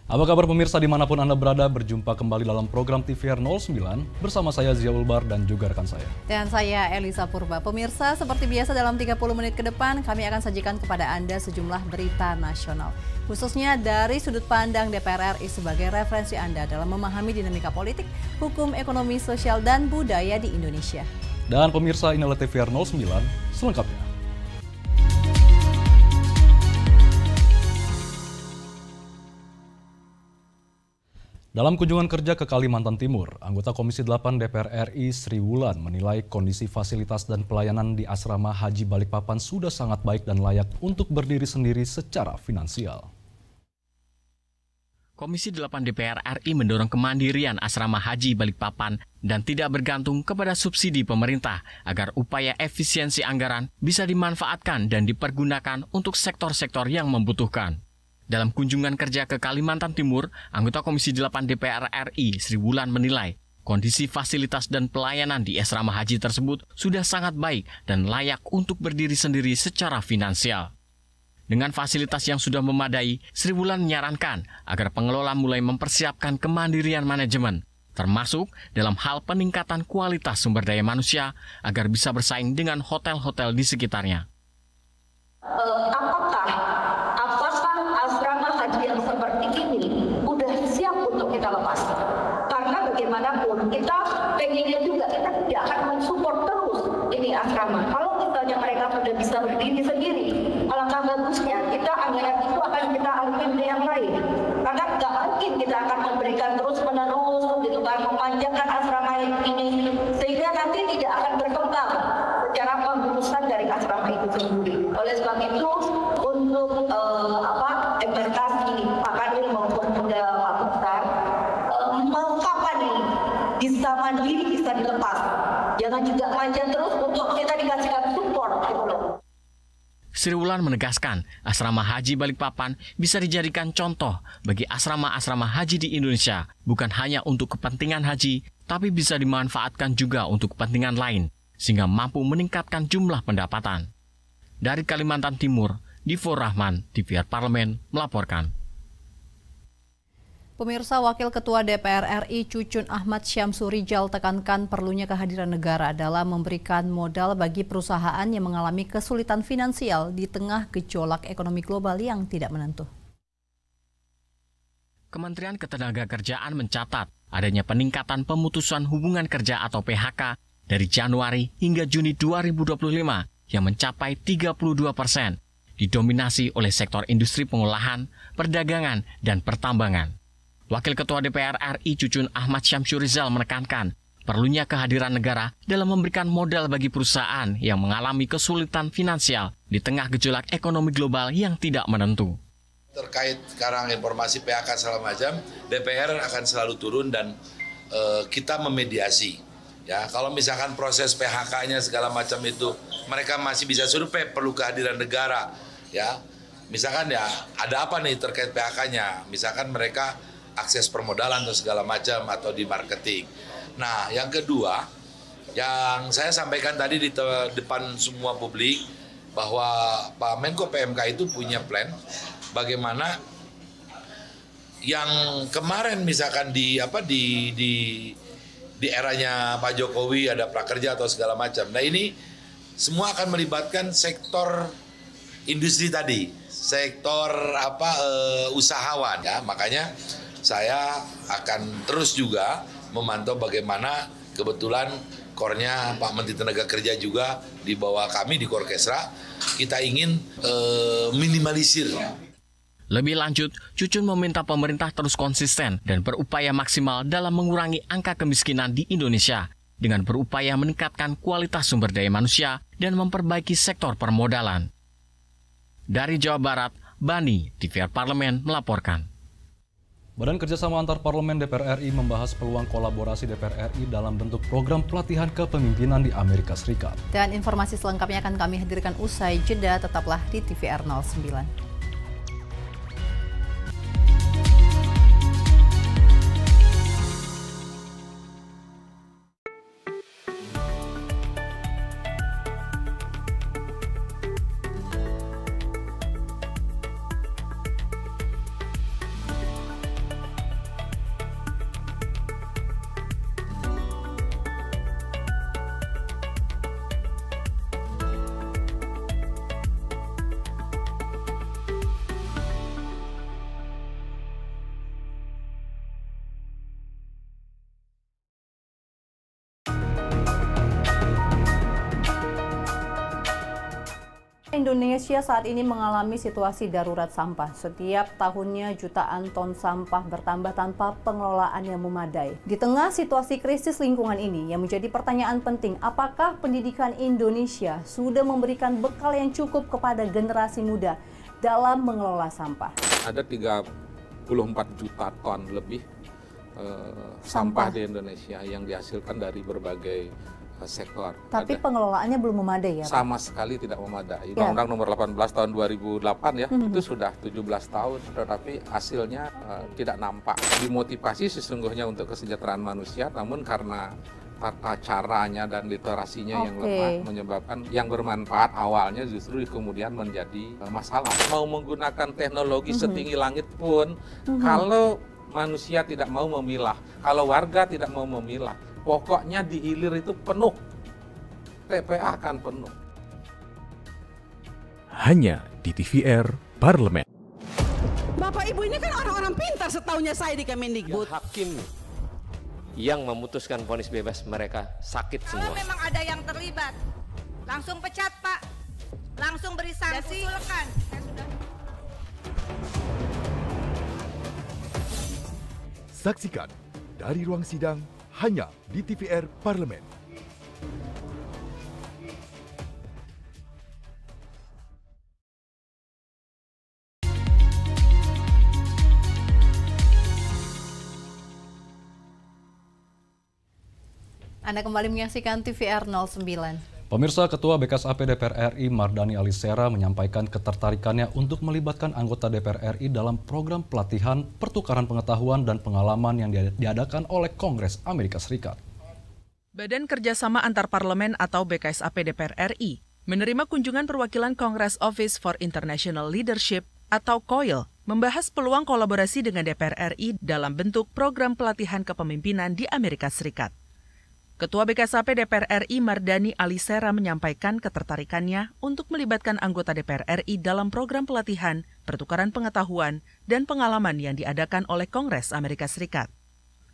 Apa kabar pemirsa dimanapun Anda berada, berjumpa kembali dalam program TVR 09 bersama saya Zia Ulbar dan juga rekan saya. Dan saya Elisa Purba. Pemirsa, seperti biasa dalam 30 menit ke depan kami akan sajikan kepada Anda sejumlah berita nasional. Khususnya dari sudut pandang DPR RI sebagai referensi Anda dalam memahami dinamika politik, hukum, ekonomi, sosial, dan budaya di Indonesia. Dan pemirsa, inilah TVR 09 selengkapnya. Dalam kunjungan kerja ke Kalimantan Timur, anggota Komisi 8 DPR RI Sri Wulan menilai kondisi fasilitas dan pelayanan di Asrama Haji Balikpapan sudah sangat baik dan layak untuk berdiri sendiri secara finansial. Komisi 8 DPR RI mendorong kemandirian Asrama Haji Balikpapan dan tidak bergantung kepada subsidi pemerintah agar upaya efisiensi anggaran bisa dimanfaatkan dan dipergunakan untuk sektor-sektor yang membutuhkan. Dalam kunjungan kerja ke Kalimantan Timur, anggota Komisi 8 DPR RI Sri Wulan menilai kondisi fasilitas dan pelayanan di asrama haji tersebut sudah sangat baik dan layak untuk berdiri sendiri secara finansial. Dengan fasilitas yang sudah memadai, Sri Wulan menyarankan agar pengelola mulai mempersiapkan kemandirian manajemen, termasuk dalam hal peningkatan kualitas sumber daya manusia agar bisa bersaing dengan hotel-hotel di sekitarnya. Apakah asrama haji yang seperti ini udah siap untuk kita lepas? Karena bagaimanapun kita pengennya juga kita tidak akan mensupport terus ini asrama. Kalau misalnya mereka sudah bisa berdiri sendiri, alangkah bagusnya kita anggaran itu akan kita alihkan ke yang lain. Karena nggak mungkin kita akan memberikan terus menerus gitu kan, memanjakan asrama ini sehingga nanti tidak akan berkembang secara pengurusan dari asrama itu sendiri. Oleh sebab itu untuk embarkasi Pak Kadil maupun Pak Mukhtar mau kapan nih bisa mandiri, bisa dilepas. Jangan juga manja terus untuk kita dikasihkan support gitu loh. Sri Wulan menegaskan asrama haji Balikpapan bisa dijadikan contoh bagi asrama-asrama haji di Indonesia, bukan hanya untuk kepentingan haji, tapi bisa dimanfaatkan juga untuk kepentingan lain, sehingga mampu meningkatkan jumlah pendapatan. Dari Kalimantan Timur, Divo Rahman, TVR Parlemen, melaporkan. Pemirsa, Wakil Ketua DPR RI Cucun Ahmad Syamsu Rijal tekankan perlunya kehadiran negara dalam memberikan modal bagi perusahaan yang mengalami kesulitan finansial di tengah gejolak ekonomi global yang tidak menentu. Kementerian Ketenagakerjaan mencatat adanya peningkatan pemutusan hubungan kerja atau PHK dari Januari hingga Juni 2025 yang mencapai 32%, didominasi oleh sektor industri pengolahan, perdagangan, dan pertambangan. Wakil Ketua DPR RI Cucun Ahmad Syamsu Rijal menekankan perlunya kehadiran negara dalam memberikan modal bagi perusahaan yang mengalami kesulitan finansial di tengah gejolak ekonomi global yang tidak menentu. Terkait sekarang informasi PHK segala macam, DPR akan selalu turun dan kita memediasi. Ya, kalau misalkan proses PHK-nya segala macam itu mereka masih bisa survei, perlu kehadiran negara. Ya, misalkan ya ada apa nih terkait PHK-nya? Misalkan mereka akses permodalan atau segala macam atau di marketing. Nah, yang kedua, yang saya sampaikan tadi di depan semua publik bahwa Pak Menko PMK itu punya plan bagaimana yang kemarin misalkan di eranya Pak Jokowi ada prakerja atau segala macam. Nah, ini semua akan melibatkan sektor industri tadi, sektor usahawan ya. Makanya saya akan terus juga memantau bagaimana kebetulan kornya Pak Menteri Tenaga Kerja juga di bawah kami di Korkesra, kita ingin minimalisir. Lebih lanjut, Cucun meminta pemerintah terus konsisten dan berupaya maksimal dalam mengurangi angka kemiskinan di Indonesia dengan berupaya meningkatkan kualitas sumber daya manusia dan memperbaiki sektor permodalan. Dari Jawa Barat, Bani, TVR Parlemen melaporkan. Badan Kerjasama Antar Parlemen DPR RI membahas peluang kolaborasi DPR RI dalam bentuk program pelatihan kepemimpinan di Amerika Serikat. Dan informasi selengkapnya akan kami hadirkan usai jeda, tetaplah di TVR 09. Indonesia saat ini mengalami situasi darurat sampah. Setiap tahunnya jutaan ton sampah bertambah tanpa pengelolaan yang memadai. Di tengah situasi krisis lingkungan ini yang menjadi pertanyaan penting, apakah pendidikan Indonesia sudah memberikan bekal yang cukup kepada generasi muda dalam mengelola sampah? Ada 34 juta ton lebih sampah di Indonesia yang dihasilkan dari berbagai sektor. Tapi pengelolaannya belum memadai ya, Pak? Sama sekali tidak memadai. Undang-Undang nomor 18 tahun 2008 ya, itu sudah 17 tahun, tetapi hasilnya tidak nampak. Dimotivasi sesungguhnya untuk kesejahteraan manusia, namun karena tata caranya dan literasinya yang lemah menyebabkan yang bermanfaat awalnya justru kemudian menjadi masalah. Mau menggunakan teknologi setinggi langit pun, kalau manusia tidak mau memilah, kalau warga tidak mau memilah, pokoknya di hilir itu penuh, TPA akan penuh. Hanya di TVR Parlemen. Bapak Ibu ini kan orang-orang pintar setaunya saya di Kemendikbud. Ya, hakim yang memutuskan vonis bebas mereka sakit semua. Kalau memang ada yang terlibat, langsung pecat Pak, langsung beri sanksi. Saksikan dari ruang sidang hanya di TVR Parlemen. Anda kembali menyaksikan TVR 09. Pemirsa, Ketua BKSAP DPR RI Mardani Alisera menyampaikan ketertarikannya untuk melibatkan anggota DPR RI dalam program pelatihan, pertukaran pengetahuan dan pengalaman yang diadakan oleh Kongres Amerika Serikat. Badan Kerjasama Antar Parlemen atau BKSAP DPR RI menerima kunjungan perwakilan Congress Office for International Leadership atau COIL membahas peluang kolaborasi dengan DPR RI dalam bentuk program pelatihan kepemimpinan di Amerika Serikat. Ketua BKSAP DPR RI Mardani Alisera menyampaikan ketertarikannya untuk melibatkan anggota DPR RI dalam program pelatihan, pertukaran pengetahuan, dan pengalaman yang diadakan oleh Kongres Amerika Serikat.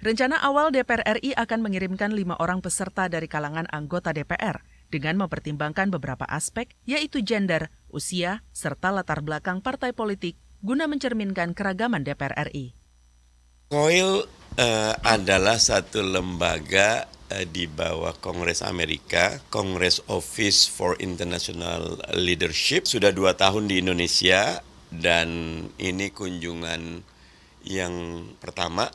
Rencana awal DPR RI akan mengirimkan 5 orang peserta dari kalangan anggota DPR dengan mempertimbangkan beberapa aspek, yaitu gender, usia, serta latar belakang partai politik guna mencerminkan keragaman DPR RI. COIL adalah satu lembaga di bawah Kongres Amerika, Congress Office for International Leadership. Sudah 2 tahun di Indonesia dan ini kunjungan yang pertama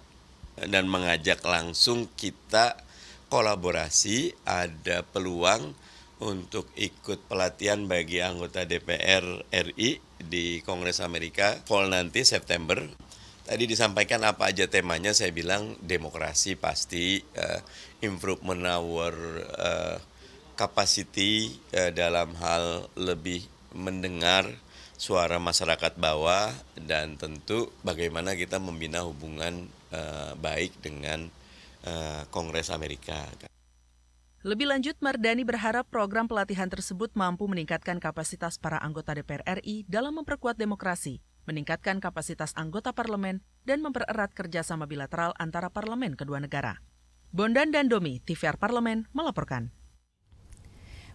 dan mengajak langsung kita kolaborasi, ada peluang untuk ikut pelatihan bagi anggota DPR RI di Kongres Amerika fall nanti September. Tadi disampaikan apa aja temanya, saya bilang demokrasi pasti, improvement our capacity dalam hal lebih mendengar suara masyarakat bawah, dan tentu bagaimana kita membina hubungan baik dengan Kongres Amerika. Lebih lanjut, Mardani berharap program pelatihan tersebut mampu meningkatkan kapasitas para anggota DPR RI dalam memperkuat demokrasi, meningkatkan kapasitas anggota parlemen, dan mempererat kerjasama bilateral antara parlemen kedua negara. Bondan dan Domi, TVR Parlemen, melaporkan.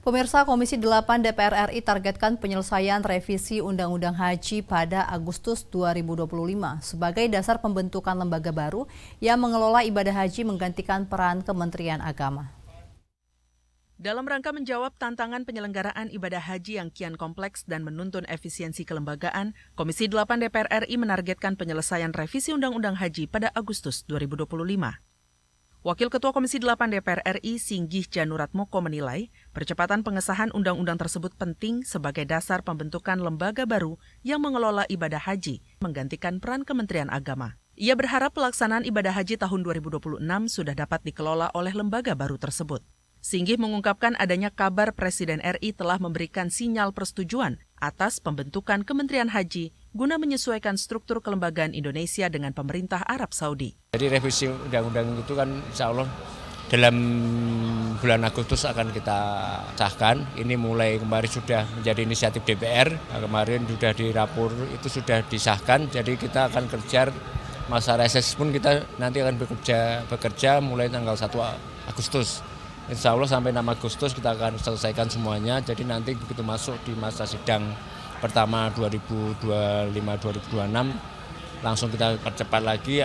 Pemirsa, Komisi 8 DPR RI targetkan penyelesaian revisi Undang-Undang Haji pada Agustus 2025 sebagai dasar pembentukan lembaga baru yang mengelola ibadah haji menggantikan peran Kementerian Agama. Dalam rangka menjawab tantangan penyelenggaraan ibadah haji yang kian kompleks dan menuntun efisiensi kelembagaan, Komisi 8 DPR RI menargetkan penyelesaian revisi Undang-Undang Haji pada Agustus 2025. Wakil Ketua Komisi 8 DPR RI Singgih Januratmoko menilai, percepatan pengesahan undang-undang tersebut penting sebagai dasar pembentukan lembaga baru yang mengelola ibadah haji, menggantikan peran Kementerian Agama. Ia berharap pelaksanaan ibadah haji tahun 2026 sudah dapat dikelola oleh lembaga baru tersebut. Singgih mengungkapkan adanya kabar Presiden RI telah memberikan sinyal persetujuan atas pembentukan Kementerian Haji guna menyesuaikan struktur kelembagaan Indonesia dengan pemerintah Arab Saudi. Jadi revisi undang-undang itu kan insya Allah dalam bulan Agustus akan kita sahkan. Ini mulai kemarin sudah menjadi inisiatif DPR, kemarin sudah dirapor, itu sudah disahkan. Jadi kita akan kerja, masa reses pun kita nanti akan bekerja mulai tanggal 1 Agustus. Insya Allah sampai 6 Agustus kita akan selesaikan semuanya. Jadi nanti begitu masuk di masa sidang pertama 2025-2026, langsung kita percepat lagi.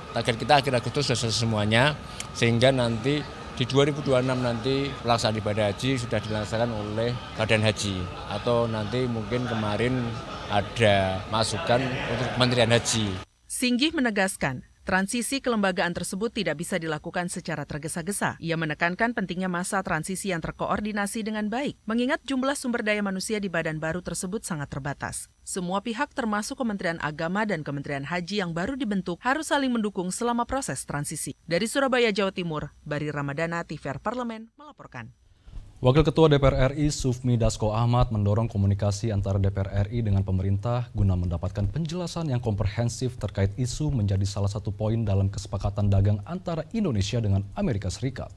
Target kita akhir Agustus sudah selesai semuanya. Sehingga nanti di 2026 nanti pelaksanaan ibadah haji sudah dilaksanakan oleh Badan Haji. Atau nanti mungkin kemarin ada masukan untuk Kementerian Haji. Singgih menegaskan, transisi kelembagaan tersebut tidak bisa dilakukan secara tergesa-gesa. Ia menekankan pentingnya masa transisi yang terkoordinasi dengan baik, mengingat jumlah sumber daya manusia di badan baru tersebut sangat terbatas. Semua pihak termasuk Kementerian Agama dan Kementerian Haji yang baru dibentuk harus saling mendukung selama proses transisi. Dari Surabaya, Jawa Timur, Bari Ramadana, TVR Parlemen melaporkan. Wakil Ketua DPR RI Sufmi Dasko Ahmad mendorong komunikasi antara DPR RI dengan pemerintah guna mendapatkan penjelasan yang komprehensif terkait isu menjadi salah satu poin dalam kesepakatan dagang antara Indonesia dengan Amerika Serikat.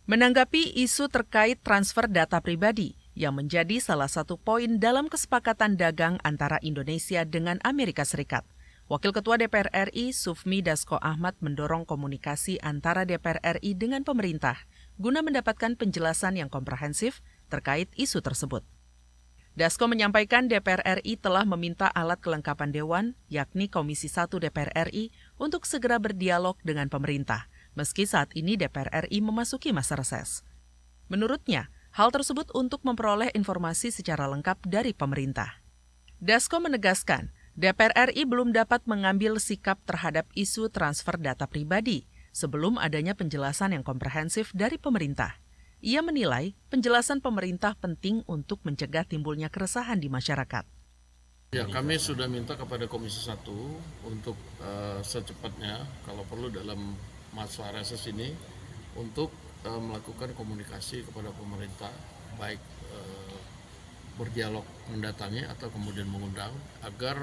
Menanggapi isu terkait transfer data pribadi yang menjadi salah satu poin dalam kesepakatan dagang antara Indonesia dengan Amerika Serikat, Wakil Ketua DPR RI Sufmi Dasko Ahmad mendorong komunikasi antara DPR RI dengan pemerintah guna mendapatkan penjelasan yang komprehensif terkait isu tersebut. Dasko menyampaikan DPR RI telah meminta alat kelengkapan Dewan, yakni Komisi 1 DPR RI, untuk segera berdialog dengan pemerintah, meski saat ini DPR RI memasuki masa reses. Menurutnya, hal tersebut untuk memperoleh informasi secara lengkap dari pemerintah. Dasko menegaskan, DPR RI belum dapat mengambil sikap terhadap isu transfer data pribadi sebelum adanya penjelasan yang komprehensif dari pemerintah. Ia menilai penjelasan pemerintah penting untuk mencegah timbulnya keresahan di masyarakat. Ya, kami sudah minta kepada Komisi 1 untuk secepatnya, kalau perlu dalam masa reses ini, untuk melakukan komunikasi kepada pemerintah, baik berdialog mendatangi atau kemudian mengundang, agar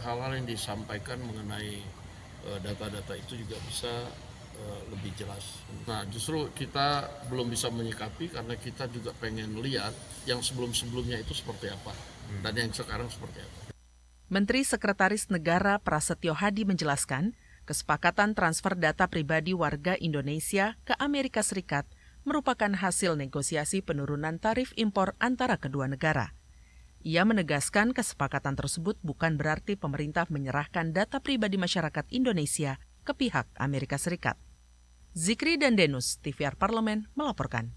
hal-hal yang disampaikan mengenai data-data itu juga bisa lebih jelas. Nah, justru kita belum bisa menyikapi karena kita juga pengen lihat yang sebelum-sebelumnya itu seperti apa dan yang sekarang seperti apa. Menteri Sekretaris Negara Prasetyo Hadi menjelaskan, kesepakatan transfer data pribadi warga Indonesia ke Amerika Serikat merupakan hasil negosiasi penurunan tarif impor antara kedua negara. Ia menegaskan kesepakatan tersebut bukan berarti pemerintah menyerahkan data pribadi masyarakat Indonesia ke pihak Amerika Serikat. Zikri dan Denus, TVR Parlemen melaporkan.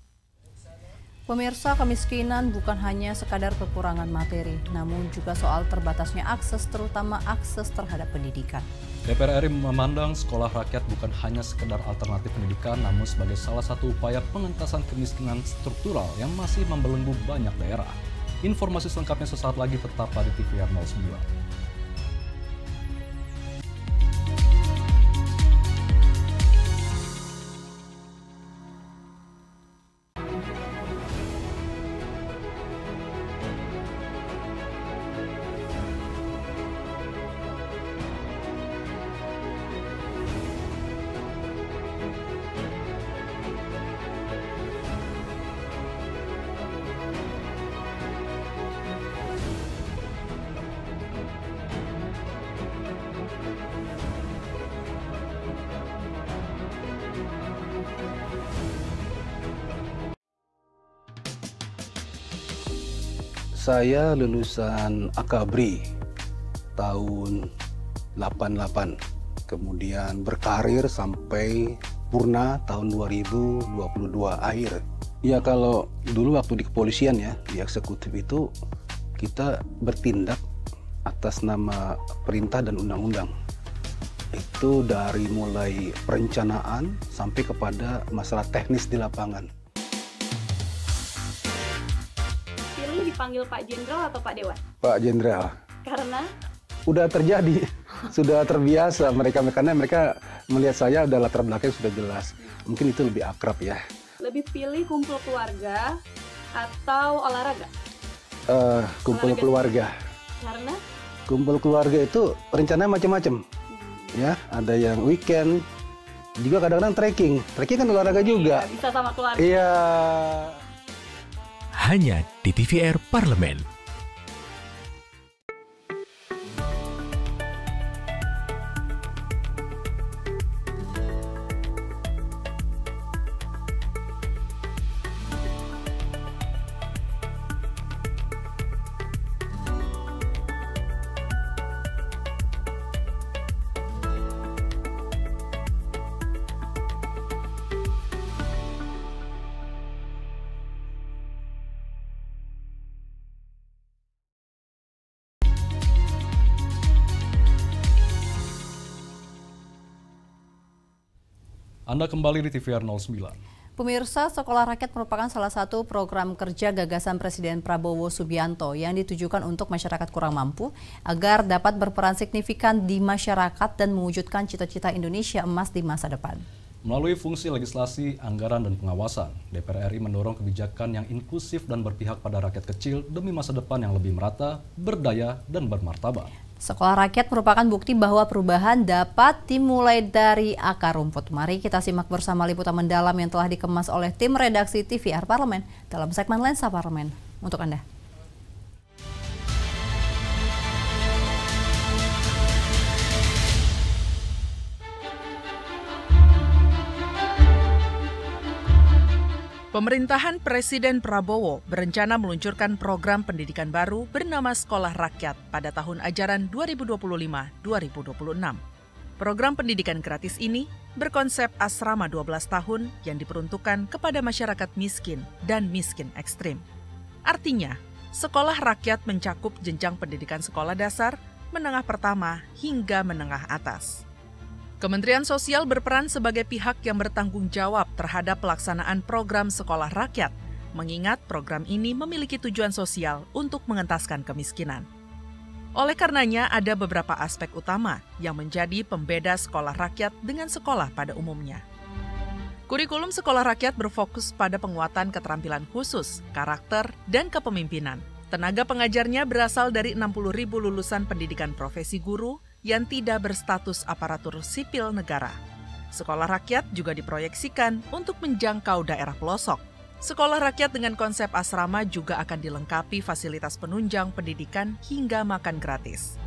Pemirsa, kemiskinan bukan hanya sekadar kekurangan materi, namun juga soal terbatasnya akses, terutama akses terhadap pendidikan. DPR RI memandang sekolah rakyat bukan hanya sekedar alternatif pendidikan, namun sebagai salah satu upaya pengentasan kemiskinan struktural yang masih membelenggu banyak daerah. Informasi selengkapnya sesaat lagi, tetap di TVR 09. Saya lulusan Akabri tahun 88, kemudian berkarir sampai purna tahun 2022 akhir. Ya, kalau dulu waktu di kepolisian ya, di eksekutif itu kita bertindak atas nama perintah dan undang-undang. Itu dari mulai perencanaan sampai kepada masalah teknis di lapangan. Dipanggil Pak Jenderal atau Pak Dewan? Pak Jenderal. Karena? Udah terjadi, sudah terbiasa karena mereka melihat saya udah latar belakang sudah jelas. Mungkin itu lebih akrab ya. Lebih pilih kumpul keluarga atau olahraga? Kumpul olahraga keluarga. Karena? Kumpul keluarga itu rencananya macam-macam. Ya, ada yang weekend, juga kadang-kadang trekking. Trekking kan olahraga juga. Iya, bisa sama keluarga. Iya. Hanya di TVR Parlemen. Anda kembali di TVR 09. Pemirsa, Sekolah Rakyat merupakan salah satu program kerja gagasan Presiden Prabowo Subianto yang ditujukan untuk masyarakat kurang mampu agar dapat berperan signifikan di masyarakat dan mewujudkan cita-cita Indonesia emas di masa depan. Melalui fungsi legislasi, anggaran, dan pengawasan, DPR RI mendorong kebijakan yang inklusif dan berpihak pada rakyat kecil demi masa depan yang lebih merata, berdaya, dan bermartabat. Sekolah Rakyat merupakan bukti bahwa perubahan dapat dimulai dari akar rumput. Mari kita simak bersama liputan mendalam yang telah dikemas oleh tim redaksi TVR Parlemen dalam segmen Lensa Parlemen untuk Anda. Pemerintahan Presiden Prabowo berencana meluncurkan program pendidikan baru bernama Sekolah Rakyat pada tahun ajaran 2025-2026. Program pendidikan gratis ini berkonsep asrama 12 tahun yang diperuntukkan kepada masyarakat miskin dan miskin ekstrim. Artinya, Sekolah Rakyat mencakup jenjang pendidikan sekolah dasar, menengah pertama hingga menengah atas. Kementerian Sosial berperan sebagai pihak yang bertanggung jawab terhadap pelaksanaan program Sekolah Rakyat, mengingat program ini memiliki tujuan sosial untuk mengentaskan kemiskinan. Oleh karenanya, ada beberapa aspek utama yang menjadi pembeda Sekolah Rakyat dengan sekolah pada umumnya. Kurikulum Sekolah Rakyat berfokus pada penguatan keterampilan khusus, karakter, dan kepemimpinan. Tenaga pengajarnya berasal dari 60.000 lulusan pendidikan profesi guru yang tidak berstatus aparatur sipil negara. Sekolah Rakyat juga diproyeksikan untuk menjangkau daerah pelosok. Sekolah Rakyat dengan konsep asrama juga akan dilengkapi fasilitas penunjang pendidikan hingga makan gratis.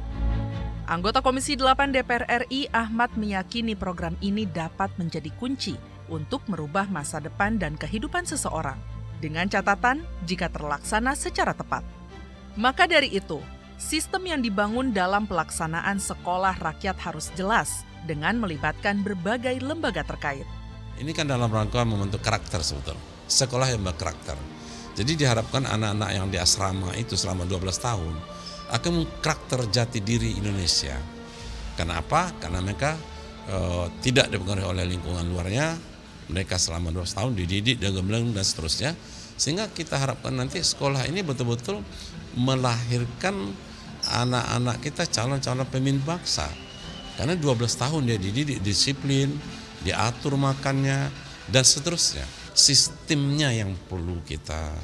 Anggota Komisi 8 DPR RI Ahmad meyakini program ini dapat menjadi kunci untuk merubah masa depan dan kehidupan seseorang, dengan catatan jika terlaksana secara tepat. Maka dari itu, sistem yang dibangun dalam pelaksanaan Sekolah Rakyat harus jelas dengan melibatkan berbagai lembaga terkait. Ini kan dalam rangka membentuk karakter sebetulnya, sekolah yang berkarakter. Jadi diharapkan anak-anak yang di asrama itu selama 12 tahun akan karakter jati diri Indonesia. Kenapa? Karena mereka tidak dipengaruhi oleh lingkungan luarnya, mereka selama 12 tahun dididik, digembleng dan seterusnya. Sehingga kita harapkan nanti sekolah ini betul-betul melahirkan anak-anak kita calon-calon pemimpin bangsa. Karena 12 tahun dia dididik, disiplin, diatur makannya, dan seterusnya. Sistemnya yang perlu kita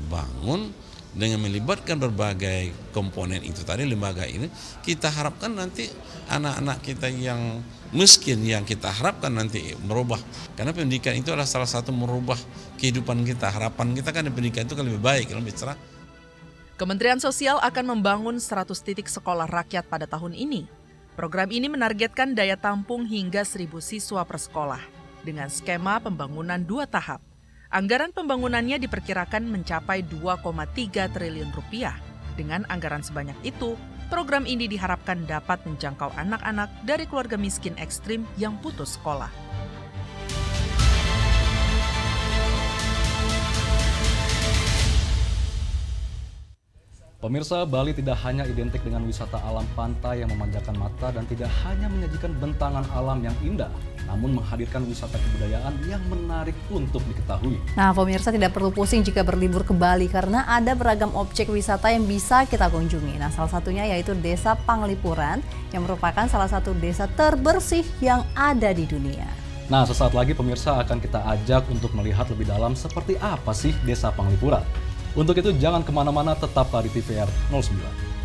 bangun dengan melibatkan berbagai komponen itu tadi, lembaga ini, kita harapkan nanti anak-anak kita yang miskin yang kita harapkan nanti merubah. Karena pendidikan itu adalah salah satu merubah kehidupan kita. Harapan kita kan pendidikan itu kan lebih baik, lebih cerah. Kementerian Sosial akan membangun 100 titik sekolah rakyat pada tahun ini. Program ini menargetkan daya tampung hingga 1.000 siswa per sekolah dengan skema pembangunan 2 tahap. Anggaran pembangunannya diperkirakan mencapai 2,3 triliun rupiah. Dengan anggaran sebanyak itu, program ini diharapkan dapat menjangkau anak-anak dari keluarga miskin ekstrim yang putus sekolah. Pemirsa, Bali tidak hanya identik dengan wisata alam pantai yang memanjakan mata dan tidak hanya menyajikan bentangan alam yang indah, namun menghadirkan wisata kebudayaan yang menarik untuk diketahui. Nah, pemirsa tidak perlu pusing jika berlibur ke Bali karena ada beragam objek wisata yang bisa kita kunjungi. Nah, salah satunya yaitu Desa Panglipuran yang merupakan salah satu desa terbersih yang ada di dunia. Nah, sesaat lagi pemirsa akan kita ajak untuk melihat lebih dalam seperti apa sih Desa Panglipuran. Untuk itu jangan kemana-mana, tetaplah di TVR 09.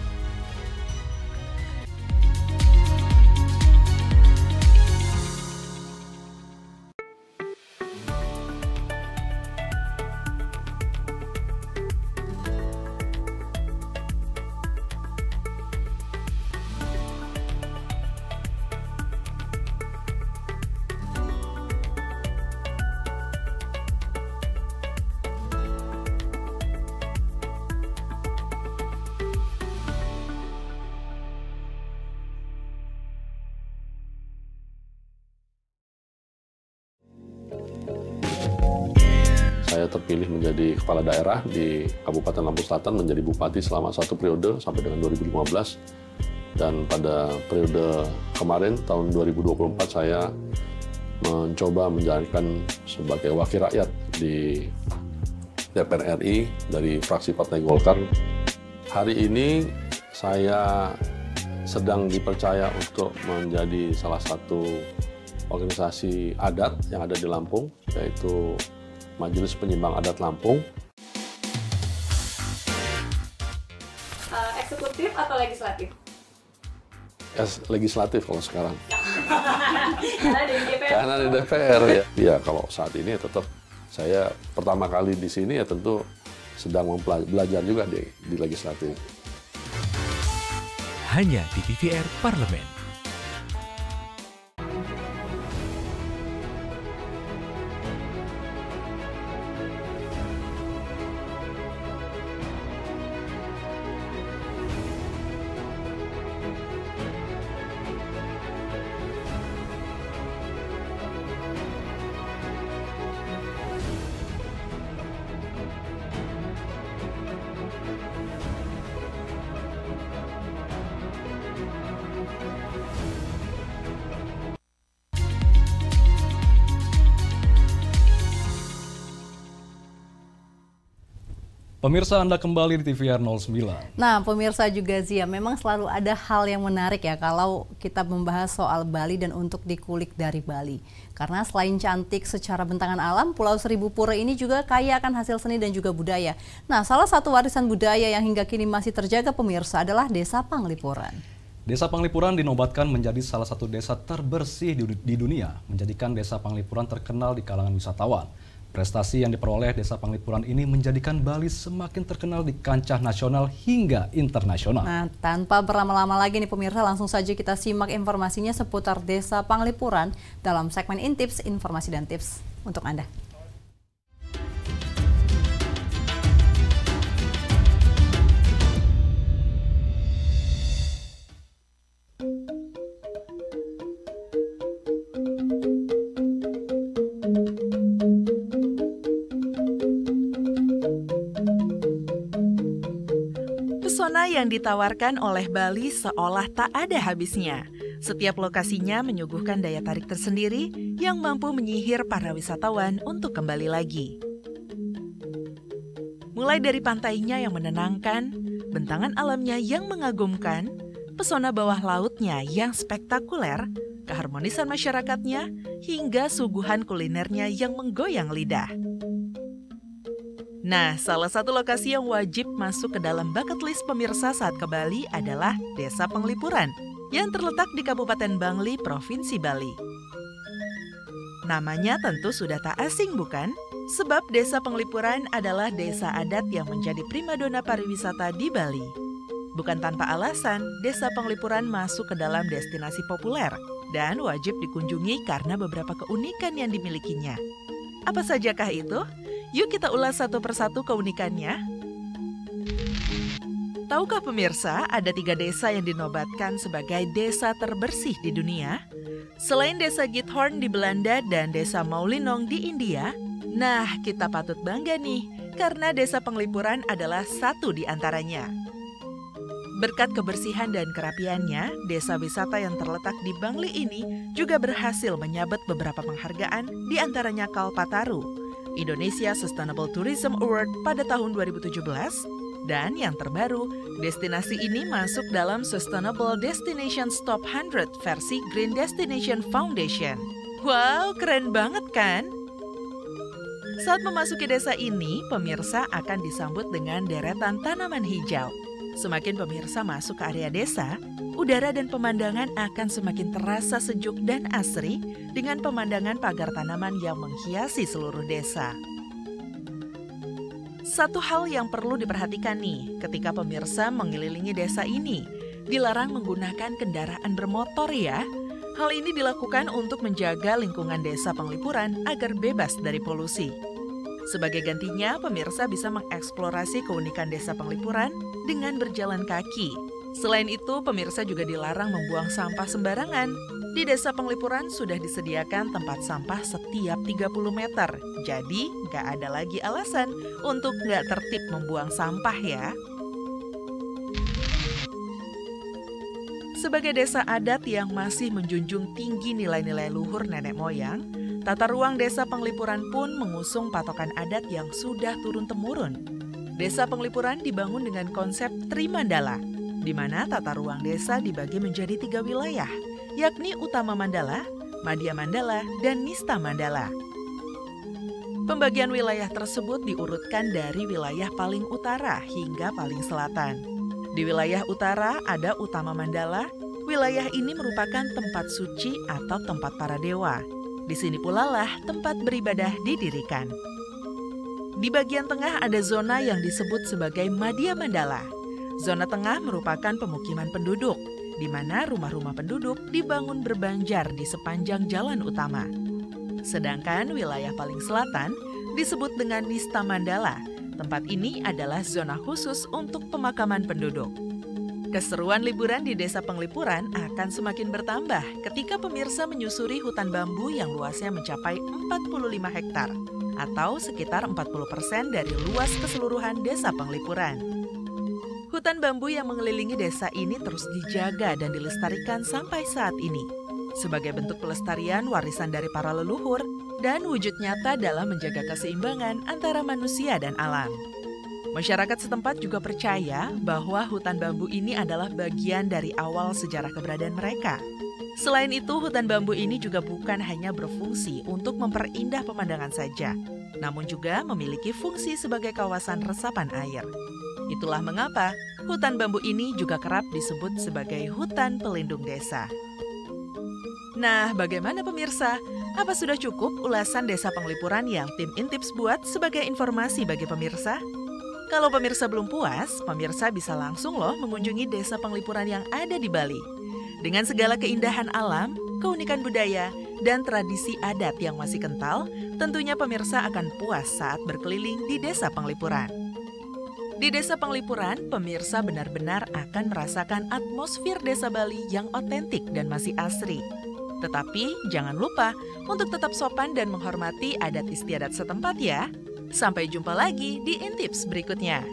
Saya terpilih menjadi kepala daerah di Kabupaten Lampung Selatan, menjadi bupati selama 1 periode sampai dengan 2015. Dan pada periode kemarin, tahun 2024, saya mencoba menjalankan sebagai wakil rakyat di DPR RI dari fraksi Partai Golkar. Hari ini saya sedang dipercaya untuk menjadi salah satu organisasi adat yang ada di Lampung, yaitu Majelis Penyimbang Adat Lampung. Eksekutif atau legislatif? Legislatif kalau sekarang. Karena di DPR ya. Ya kalau saat ini tetap saya pertama kali di sini ya tentu sedang belajar juga di legislatif. Hanya di TVR Parlemen. Pemirsa, Anda kembali di TVR 09. Nah, pemirsa juga Zia, memang selalu ada hal yang menarik ya kalau kita membahas soal Bali dan untuk dikulik dari Bali. Karena selain cantik secara bentangan alam, Pulau Seribu Pura ini juga kaya akan hasil seni dan juga budaya. Nah, salah satu warisan budaya yang hingga kini masih terjaga pemirsa adalah Desa Panglipuran. Desa Panglipuran dinobatkan menjadi salah satu desa terbersih di dunia, menjadikan Desa Panglipuran terkenal di kalangan wisatawan. Prestasi yang diperoleh Desa Panglipuran ini menjadikan Bali semakin terkenal di kancah nasional hingga internasional. Nah, tanpa berlama-lama lagi nih pemirsa, langsung saja kita simak informasinya seputar Desa Panglipuran dalam segmen Intips, Informasi dan Tips untuk Anda. Pesona yang ditawarkan oleh Bali seolah tak ada habisnya. Setiap lokasinya menyuguhkan daya tarik tersendiri yang mampu menyihir para wisatawan untuk kembali lagi. Mulai dari pantainya yang menenangkan, bentangan alamnya yang mengagumkan, pesona bawah lautnya yang spektakuler, keharmonisan masyarakatnya, hingga suguhan kulinernya yang menggoyang lidah. Nah, salah satu lokasi yang wajib masuk ke dalam bucket list pemirsa saat ke Bali adalah Desa Panglipuran yang terletak di Kabupaten Bangli, Provinsi Bali. Namanya tentu sudah tak asing bukan? Sebab Desa Panglipuran adalah desa adat yang menjadi primadona pariwisata di Bali. Bukan tanpa alasan, Desa Panglipuran masuk ke dalam destinasi populer dan wajib dikunjungi karena beberapa keunikan yang dimilikinya. Apa sajakah itu? Yuk kita ulas satu persatu keunikannya. Tahukah pemirsa, ada 3 desa yang dinobatkan sebagai desa terbersih di dunia? Selain Desa Giethoorn di Belanda dan Desa Maulinong di India, nah kita patut bangga nih, karena Desa Panglipuran adalah satu di antaranya. Berkat kebersihan dan kerapiannya, desa wisata yang terletak di Bangli ini juga berhasil menyabet beberapa penghargaan, di antaranya Kalpataru, Indonesia Sustainable Tourism Award pada tahun 2017, dan yang terbaru, destinasi ini masuk dalam Sustainable Destinations Top 100 versi Green Destination Foundation. Wow, keren banget kan? Saat memasuki desa ini, pemirsa akan disambut dengan deretan tanaman hijau. Semakin pemirsa masuk ke area desa, udara dan pemandangan akan semakin terasa sejuk dan asri dengan pemandangan pagar tanaman yang menghiasi seluruh desa. Satu hal yang perlu diperhatikan nih, ketika pemirsa mengelilingi desa ini, dilarang menggunakan kendaraan bermotor ya. Hal ini dilakukan untuk menjaga lingkungan Desa Panglipuran agar bebas dari polusi. Sebagai gantinya, pemirsa bisa mengeksplorasi keunikan Desa Panglipuran dengan berjalan kaki. Selain itu, pemirsa juga dilarang membuang sampah sembarangan. Di Desa Panglipuran sudah disediakan tempat sampah setiap 30 meter. Jadi, nggak ada lagi alasan untuk nggak tertib membuang sampah ya. Sebagai desa adat yang masih menjunjung tinggi nilai-nilai luhur nenek moyang, Tata Ruang Desa Penglipuran pun mengusung patokan adat yang sudah turun-temurun. Desa Penglipuran dibangun dengan konsep Trimandala, di mana tata ruang desa dibagi menjadi 3 wilayah, yakni Utama Mandala, Madya Mandala, dan Nista Mandala. Pembagian wilayah tersebut diurutkan dari wilayah paling utara hingga paling selatan. Di wilayah utara ada Utama Mandala. Wilayah ini merupakan tempat suci atau tempat para dewa. Di sini pula lah tempat beribadah didirikan. Di bagian tengah ada zona yang disebut sebagai Madya Mandala. Zona tengah merupakan pemukiman penduduk, di mana rumah-rumah penduduk dibangun berbanjar di sepanjang jalan utama. Sedangkan wilayah paling selatan disebut dengan Nista Mandala. Tempat ini adalah zona khusus untuk pemakaman penduduk. Keseruan liburan di Desa Penglipuran akan semakin bertambah ketika pemirsa menyusuri hutan bambu yang luasnya mencapai 45 hektar atau sekitar 40% dari luas keseluruhan Desa Penglipuran. Hutan bambu yang mengelilingi desa ini terus dijaga dan dilestarikan sampai saat ini sebagai bentuk pelestarian warisan dari para leluhur dan wujud nyata dalam menjaga keseimbangan antara manusia dan alam. Masyarakat setempat juga percaya bahwa hutan bambu ini adalah bagian dari awal sejarah keberadaan mereka. Selain itu, hutan bambu ini juga bukan hanya berfungsi untuk memperindah pemandangan saja, namun juga memiliki fungsi sebagai kawasan resapan air. Itulah mengapa hutan bambu ini juga kerap disebut sebagai hutan pelindung desa. Nah, bagaimana pemirsa? Apa sudah cukup ulasan Desa Penglipuran yang tim Intips buat sebagai informasi bagi pemirsa? Kalau pemirsa belum puas, pemirsa bisa langsung loh mengunjungi Desa Penglipuran yang ada di Bali. Dengan segala keindahan alam, keunikan budaya, dan tradisi adat yang masih kental, tentunya pemirsa akan puas saat berkeliling di Desa Penglipuran. Di Desa Penglipuran, pemirsa benar-benar akan merasakan atmosfer desa Bali yang otentik dan masih asri. Tetapi jangan lupa untuk tetap sopan dan menghormati adat istiadat setempat ya. Sampai jumpa lagi di Intips berikutnya.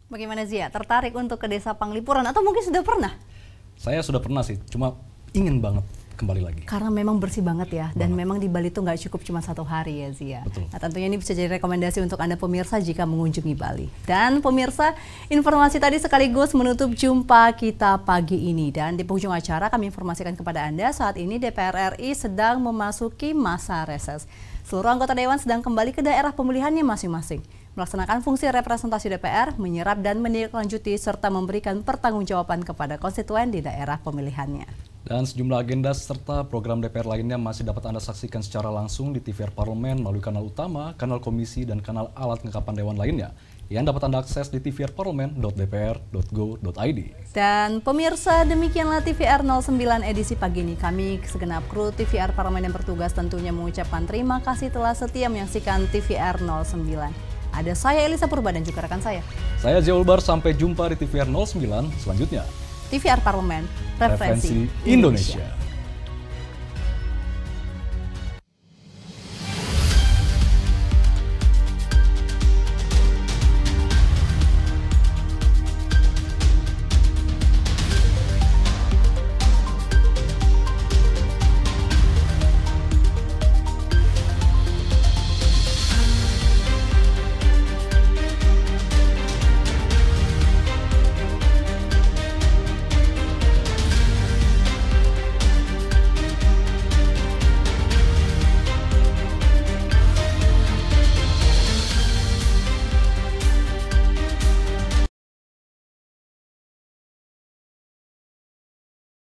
Bagaimana Zia? Tertarik untuk ke Desa Penglipuran atau mungkin sudah pernah? Saya sudah pernah sih, cuma ingin banget kembali lagi. Karena memang bersih banget ya, dan memang di Bali itu nggak cukup cuma 1 hari ya Zia. Betul. Nah tentunya ini bisa jadi rekomendasi untuk Anda pemirsa jika mengunjungi Bali. Dan pemirsa, informasi tadi sekaligus menutup jumpa kita pagi ini. Dan di penghujung acara kami informasikan kepada Anda saat ini DPR RI sedang memasuki masa reses. Seluruh anggota Dewan sedang kembali ke daerah pemilihannya masing-masing, melaksanakan fungsi representasi DPR, menyerap dan menindaklanjuti serta memberikan pertanggungjawaban kepada konstituen di daerah pemilihannya. Dan sejumlah agenda serta program DPR lainnya masih dapat Anda saksikan secara langsung di TVR Parlemen melalui kanal utama, kanal komisi, dan kanal alat kelengkapan Dewan lainnya yang dapat Anda akses di tvrparlemen.dpr.go.id. Dan pemirsa, demikianlah TVR 09 edisi pagi ini. Kami segenap kru TVR Parlemen yang bertugas tentunya mengucapkan terima kasih telah setia menyaksikan TVR 09. Ada saya Elisa Purba dan juga rekan saya. Saya Zia Ulbar, sampai jumpa di TVR 09 selanjutnya. TVR Parlemen, Referensi Indonesia.